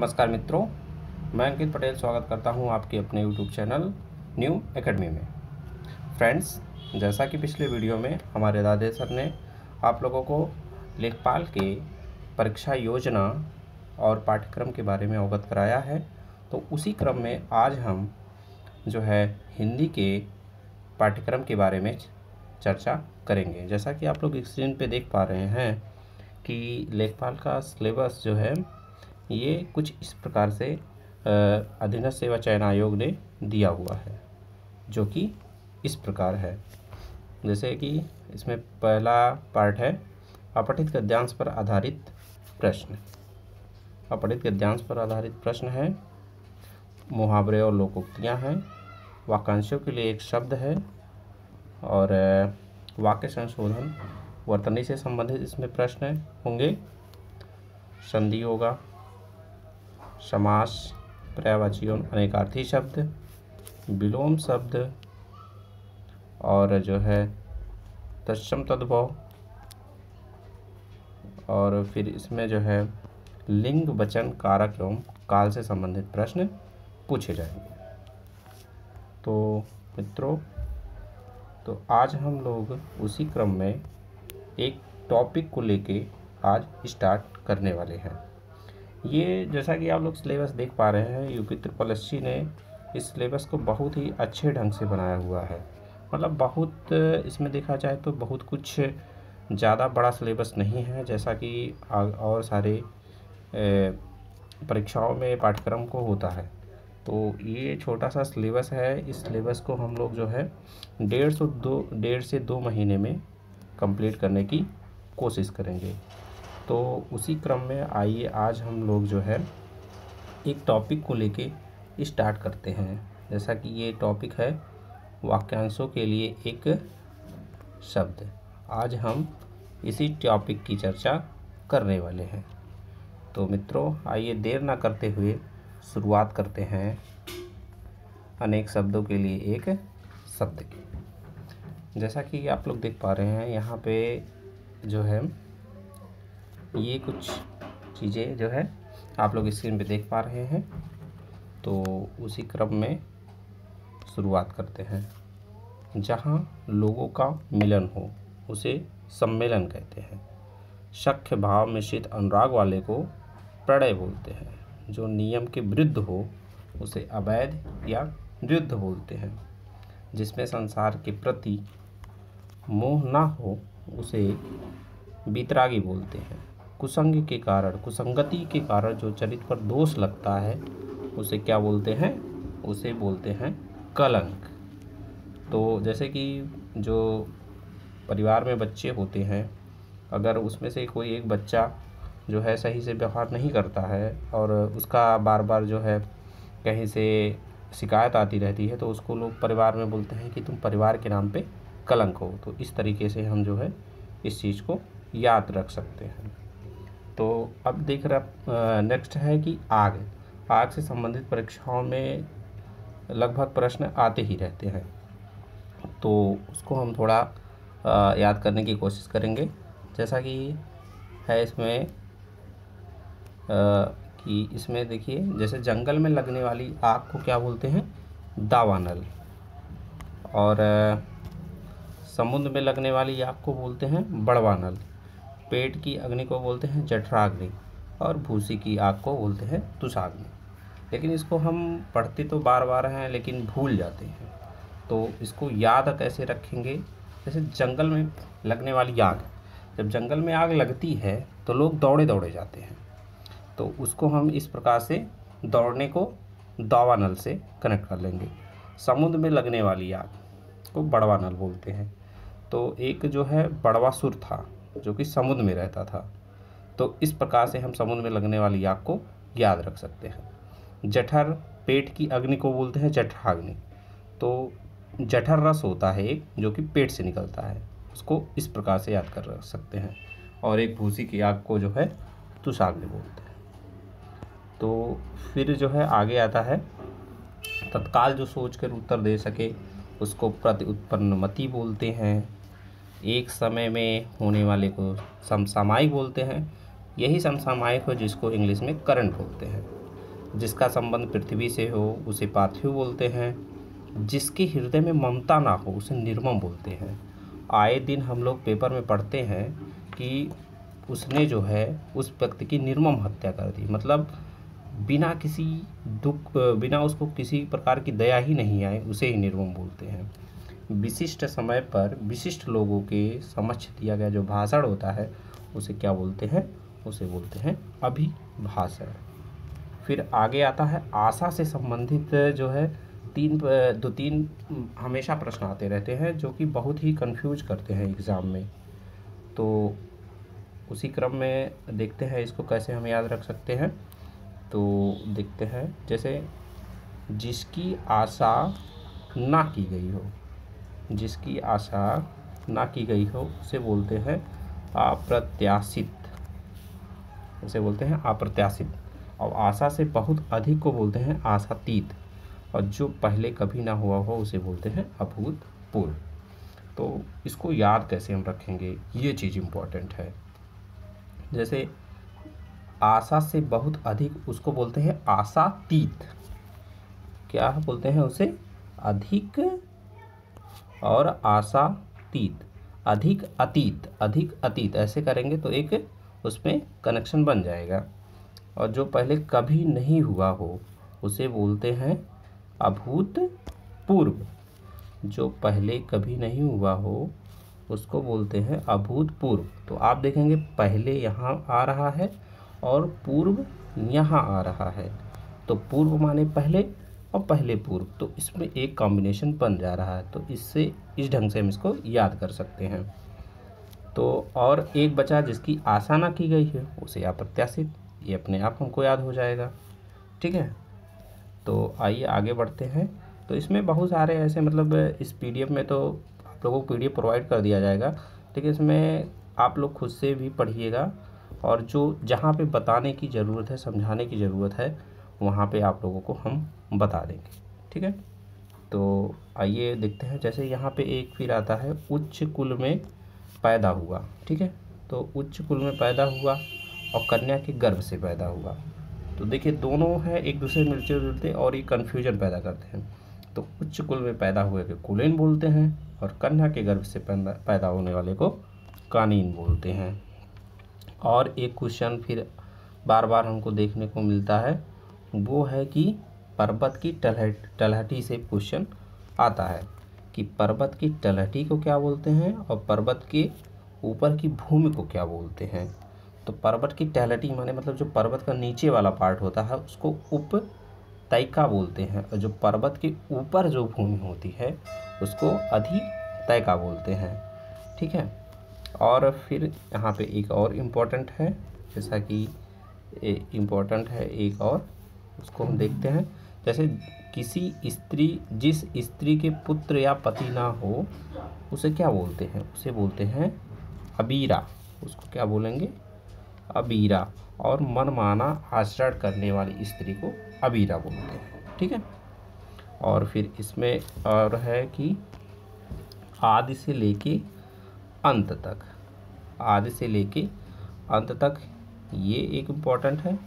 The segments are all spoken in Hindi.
नमस्कार मित्रों, मैं अंकित पटेल स्वागत करता हूं आपके अपने YouTube चैनल न्यू एकेडमी में। फ्रेंड्स, जैसा कि पिछले वीडियो में हमारे दादे सर ने आप लोगों को लेखपाल के परीक्षा योजना और पाठ्यक्रम के बारे में अवगत कराया है, तो उसी क्रम में आज हम जो है हिंदी के पाठ्यक्रम के बारे में चर्चा करेंगे। जैसा कि आप लोग स्क्रीन पे देख पा रहे हैं कि लेखपाल का सिलेबस जो है ये कुछ इस प्रकार से अधीनस्थ सेवा चयन आयोग ने दिया हुआ है, जो कि इस प्रकार है। जैसे कि इसमें पहला पार्ट है अपठित गद्यांश पर आधारित प्रश्न। अपठित गद्यांश पर आधारित प्रश्न है, मुहावरे और लोकोक्तियाँ हैं, वाक्यांशों के लिए एक शब्द है और वाक्य संशोधन वर्तनी से संबंधित इसमें प्रश्न होंगे। संधि होगा, समास, पर्यायवाची और अनेकार्थी शब्द, विलोम शब्द और जो है तत्सम तद्भव, और फिर इसमें जो है लिंग, वचन, कारक एवं काल से संबंधित प्रश्न पूछे जाएंगे। तो मित्रों, तो आज हम लोग उसी क्रम में एक टॉपिक को लेके आज स्टार्ट करने वाले हैं। ये जैसा कि आप लोग सिलेबस देख पा रहे हैं, यूपी SSSC ने इस सिलेबस को बहुत ही अच्छे ढंग से बनाया हुआ है। मतलब बहुत इसमें देखा जाए तो बहुत कुछ ज़्यादा बड़ा सिलेबस नहीं है, जैसा कि और सारे परीक्षाओं में पाठ्यक्रम को होता है। तो ये छोटा सा सिलेबस है। इस सिलेबस को हम लोग जो है 1.5 से 2 महीने में कंप्लीट करने की कोशिश करेंगे। तो उसी क्रम में आइए आज हम लोग जो है एक टॉपिक को लेके स्टार्ट करते हैं। जैसा कि ये टॉपिक है वाक्यांशों के लिए एक शब्द। आज हम इसी टॉपिक की चर्चा करने वाले हैं। तो मित्रों, आइए देर ना करते हुए शुरुआत करते हैं अनेक शब्दों के लिए एक शब्द की। जैसा कि आप लोग देख पा रहे हैं यहाँ पे जो है ये कुछ चीज़ें जो है आप लोग स्क्रीन पे देख पा रहे हैं। तो उसी क्रम में शुरुआत करते हैं। जहाँ लोगों का मिलन हो उसे सम्मेलन कहते हैं। सख्य भाव मिश्रित अनुराग वाले को प्रणय बोलते हैं। जो नियम के विरुद्ध हो उसे अवैध या विरुद्ध बोलते हैं। जिसमें संसार के प्रति मोह ना हो उसे वितरागी बोलते हैं। कुसंग के कारण, कुसंगति के कारण जो चरित्र पर दोष लगता है उसे क्या बोलते हैं? उसे बोलते हैं कलंक। तो जैसे कि जो परिवार में बच्चे होते हैं, अगर उसमें से कोई एक बच्चा जो है सही से व्यवहार नहीं करता है और उसका बार बार जो है कहीं से शिकायत आती रहती है, तो उसको लोग परिवार में बोलते हैं कि तुम परिवार के नाम पे कलंक हो। तो इस तरीके से हम जो है इस चीज़ को याद रख सकते हैं। तो अब देख रहा नेक्स्ट है कि आग से संबंधित परीक्षाओं में लगभग प्रश्न आते ही रहते हैं। तो उसको हम थोड़ा याद करने की कोशिश करेंगे। जैसा कि है इसमें कि इसमें देखिए, जैसे जंगल में लगने वाली आग को क्या बोलते हैं? दावानल। और समुद्र में लगने वाली आग को बोलते हैं बड़वानल। पेट की अग्नि को बोलते हैं जठराग्नि और भूसी की आग को बोलते हैं तुषाग्नि। लेकिन इसको हम पढ़ते तो बार बार हैं लेकिन भूल जाते हैं। तो इसको याद कैसे रखेंगे? जैसे जंगल में लगने वाली आग, जब जंगल में आग लगती है तो लोग दौड़े दौड़े जाते हैं। तो उसको हम इस प्रकार से दौड़ने को दावानल से कनेक्ट कर लेंगे। समुद्र में लगने वाली आग को बड़वानल बोलते हैं। तो एक जो है बड़वासुर था जो कि समुद्र में रहता था। तो इस प्रकार से हम समुद्र में लगने वाली आग को याद रख सकते हैं। जठर, पेट की अग्नि को बोलते हैं जठराग्नि। तो जठर रस होता है एक, जो कि पेट से निकलता है, उसको इस प्रकार से याद कर रख सकते हैं। और एक भूसी की आग को जो है तुषाग्नि बोलते हैं। तो फिर जो है आगे आता है तत्काल जो सोच कर उत्तर दे सके उसको प्रति उत्पन्न मति बोलते हैं। एक समय में होने वाले को समसामयिक बोलते हैं। यही समसामयिक हो जिसको इंग्लिश में करंट बोलते हैं। जिसका संबंध पृथ्वी से हो उसे पार्थिव बोलते हैं। जिसके हृदय में ममता ना हो उसे निर्मम बोलते हैं। आए दिन हम लोग पेपर में पढ़ते हैं कि उसने जो है उस व्यक्ति की निर्मम हत्या कर दी, मतलब बिना किसी दुख, बिना उसको किसी प्रकार की दया ही नहीं आए, उसे ही निर्मम बोलते हैं। विशिष्ट समय पर विशिष्ट लोगों के समक्ष दिया गया जो भाषण होता है उसे क्या बोलते हैं? उसे बोलते हैं अभिभाषण। फिर आगे आता है आशा से संबंधित जो है दो तीन हमेशा प्रश्न आते रहते हैं जो कि बहुत ही कंफ्यूज करते हैं एग्ज़ाम में। तो उसी क्रम में देखते हैं इसको कैसे हम याद रख सकते हैं। तो देखते हैं, जैसे जिसकी आशा ना की गई हो, जिसकी आशा ना की गई हो उसे बोलते हैं अप्रत्याशित, उसे बोलते हैं अप्रत्याशित। और आशा से बहुत अधिक को बोलते हैं आशातीत। और जो पहले कभी ना हुआ हो उसे बोलते हैं अभूतपूर्व। तो इसको याद कैसे हम रखेंगे, ये चीज़ इम्पोर्टेंट है। जैसे आशा से बहुत अधिक उसको बोलते हैं आशातीत। क्या बोलते हैं उसे? अधिक और आशातीत। अधिक अतीत, अधिक अतीत ऐसे करेंगे तो एक उसमें कनेक्शन बन जाएगा। और जो पहले कभी नहीं हुआ हो उसे बोलते हैं अभूतपूर्व। जो पहले कभी नहीं हुआ हो उसको बोलते हैं अभूतपूर्व। तो आप देखेंगे पहले यहाँ आ रहा है और पूर्व यहाँ आ रहा है, तो पूर्व माने पहले और पहले पूर्व, तो इसमें एक कॉम्बिनेशन बन जा रहा है। तो इससे इस ढंग से हम इसको याद कर सकते हैं। तो और एक बचा जिसकी आशा ना की गई है उसे अप्रत्याशित, ये अपने आप हमको याद हो जाएगा। ठीक है, तो आइए आगे बढ़ते हैं। तो इसमें बहुत सारे ऐसे, मतलब इस पीडीएफ में तो आप लोगों को पीडीएफ प्रोवाइड कर दिया जाएगा, लेकिन इसमें आप लोग खुद से भी पढ़िएगा और जो जहाँ पे बताने की ज़रूरत है, समझाने की ज़रूरत है, वहाँ पे आप लोगों को हम बता देंगे। ठीक है, तो आइए देखते हैं। जैसे यहाँ पे एक फिर आता है उच्च कुल में पैदा हुआ। ठीक है, तो उच्च कुल में पैदा हुआ और कन्या के गर्भ से पैदा हुआ। तो देखिए दोनों हैं एक दूसरे से मिलते जुलते और ये कन्फ्यूजन पैदा करते हैं। तो उच्च कुल में पैदा हुए को कुलीन बोलते हैं और कन्या के गर्भ से पैदा होने वाले को कानीन बोलते हैं। और एक क्वेश्चन फिर बार बार हमको देखने को मिलता है, वो है कि पर्वत की तलहटी से क्वेश्चन आता है कि पर्वत की तलहटी को क्या बोलते हैं और पर्वत के ऊपर की भूमि को क्या बोलते हैं। तो पर्वत की तलहटी माने मतलब जो पर्वत का नीचे वाला पार्ट होता है उसको उपतैका बोलते हैं, और जो पर्वत के ऊपर जो भूमि होती है उसको अधितैका बोलते हैं। ठीक है, और फिर यहाँ पे एक और इम्पोर्टेंट है, जैसा कि इम्पोर्टेंट है एक और, उसको हम देखते हैं। जैसे किसी स्त्री, जिस स्त्री के पुत्र या पति ना हो उसे क्या बोलते हैं? उसे बोलते हैं अबीरा। उसको क्या बोलेंगे? अबीरा। और मनमाना आचरण करने वाली स्त्री को अबीरा बोलते हैं। ठीक है, और फिर इसमें और है कि आदि से लेके अंत तक, आदि से लेके अंत तक, ये एक इम्पॉर्टेंट है,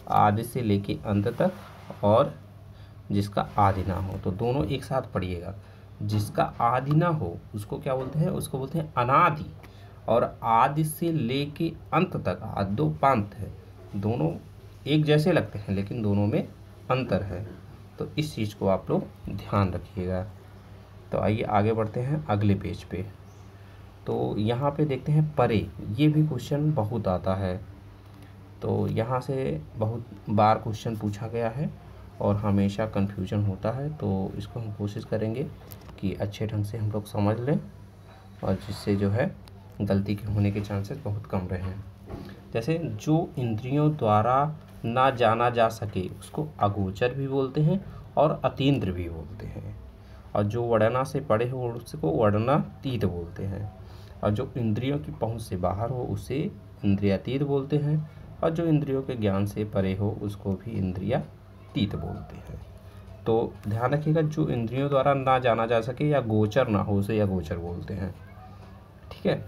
आदि से लेके अंत तक। और जिसका आदि ना हो, तो दोनों एक साथ पढ़िएगा। जिसका आदि ना हो उसको क्या बोलते हैं? उसको बोलते हैं अनादि। और आदि से लेके अंत तक, आद्यो पांत है, दोनों एक जैसे लगते हैं लेकिन दोनों में अंतर है। तो इस चीज़ को आप लोग ध्यान रखिएगा। तो आइए आगे बढ़ते हैं अगले पेज पे। तो यहाँ पे देखते हैं परे, ये भी क्वेश्चन बहुत आता है। तो यहाँ से बहुत बार क्वेश्चन पूछा गया है और हमेशा कन्फ्यूजन होता है, तो इसको हम कोशिश करेंगे कि अच्छे ढंग से हम लोग समझ लें और जिससे जो है गलती के होने के चांसेस बहुत कम रहें। जैसे जो इंद्रियों द्वारा ना जाना जा सके उसको अगोचर भी बोलते हैं और अतीन्द्र भी बोलते हैं। और जो वर्णना से परे हो उसको वर्णनातीत बोलते हैं। और जो इंद्रियों की पहुंच से बाहर हो उसे इंद्रियातीत बोलते हैं। और जो इंद्रियों के ज्ञान से परे हो उसको भी इंद्रियातीत बोलते हैं। तो ध्यान रखिएगा, जो इंद्रियों द्वारा ना जाना जा सके या गोचर ना हो उसे अगोचर बोलते हैं। ठीक है,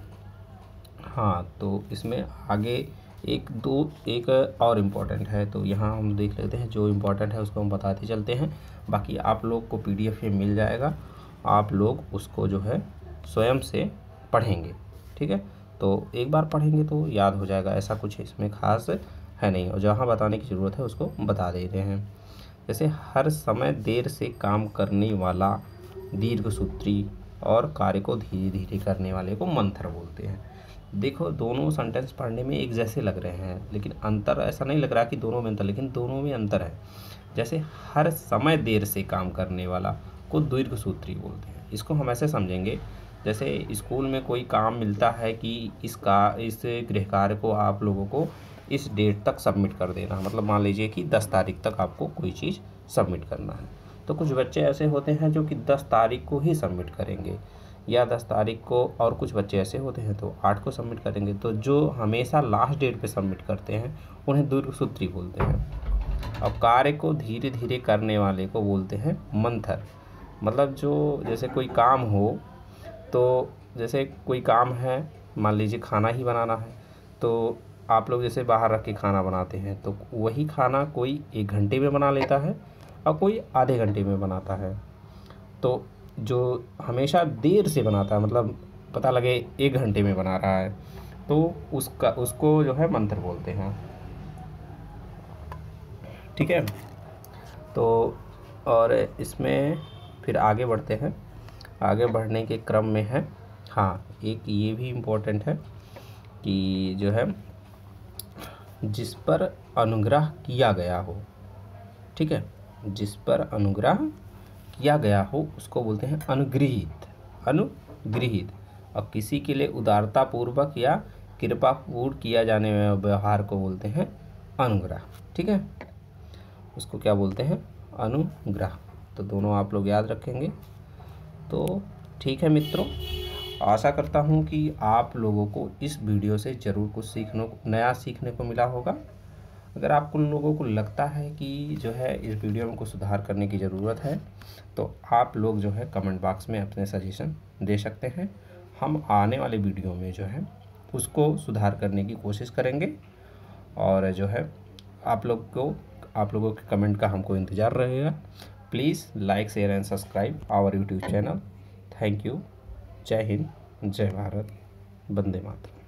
हाँ, तो इसमें आगे एक और इम्पॉर्टेंट है, तो यहाँ हम देख लेते हैं। जो इम्पोर्टेंट है उसको हम बताते चलते हैं, बाकी आप लोग को PDF में मिल जाएगा, आप लोग उसको जो है स्वयं से पढ़ेंगे, ठीक है। तो एक बार पढ़ेंगे तो याद हो जाएगा, ऐसा कुछ इसमें खास है नहीं, और जहाँ बताने की ज़रूरत है उसको बता देते हैं। जैसे हर समय देर से काम करने वाला दीर्घसूत्री और कार्य को धीरे धीरे करने वाले को मंथर बोलते हैं। देखो दोनों सेंटेंस पढ़ने में एक जैसे लग रहे हैं, लेकिन अंतर ऐसा नहीं लग रहा कि दोनों में अंतर, लेकिन दोनों में अंतर है। जैसे हर समय देर से काम करने वाला को दीर्घसूत्री बोलते हैं। इसको हम ऐसे समझेंगे, जैसे स्कूल में कोई काम मिलता है कि इस गृह कार्य को आप लोगों को इस डेट तक सबमिट कर देना, मतलब मान लीजिए कि 10 तारीख तक आपको कोई चीज़ सबमिट करना है। तो कुछ बच्चे ऐसे होते हैं जो कि 10 तारीख को ही सबमिट करेंगे, या 10 तारीख को, और कुछ बच्चे ऐसे होते हैं तो 8 को सबमिट करेंगे। तो जो हमेशा लास्ट डेट पे सबमिट करते हैं उन्हें दीर्घसूत्री बोलते हैं। और कार्य को धीरे धीरे करने वाले को बोलते हैं मंथर। मतलब जो जैसे कोई काम हो, तो जैसे कोई काम है, मान लीजिए खाना ही बनाना है, तो आप लोग जैसे बाहर रख के खाना बनाते हैं, तो वही खाना कोई 1 घंटे में बना लेता है और कोई आधे घंटे में बनाता है। तो जो हमेशा देर से बनाता है, मतलब पता लगे 1 घंटे में बना रहा है, तो उसको जो है मंथर बोलते हैं, ठीक है। तो और इसमें फिर आगे बढ़ते हैं। आगे बढ़ने के क्रम में है, हाँ, एक ये भी इम्पोर्टेंट है कि जो है जिस पर अनुग्रह किया गया हो, ठीक है, जिस पर अनुग्रह किया गया हो उसको बोलते हैं अनुगृहीत। अनुगृहीत। और किसी के लिए उदारता पूर्वक या कृपापूर्ण किया जाने वाले व्यवहार को बोलते हैं अनुग्रह, ठीक है। उसको क्या बोलते हैं? अनुग्रह। तो दोनों आप लोग याद रखेंगे। तो ठीक है मित्रों, आशा करता हूँ कि आप लोगों को इस वीडियो से ज़रूर कुछ नया सीखने को मिला होगा। अगर आपको लोगों को लगता है कि जो है इस वीडियो में कुछ सुधार करने की ज़रूरत है, तो आप लोग जो है कमेंट बॉक्स में अपने सजेशन दे सकते हैं। हम आने वाले वीडियो में जो है उसको सुधार करने की कोशिश करेंगे, और जो है आप लोगों के कमेंट का हमको इंतज़ार रहेगा। Please like, share and subscribe our YouTube channel. Thank you. जय हिंद, जय भारत, वंदे मातरम।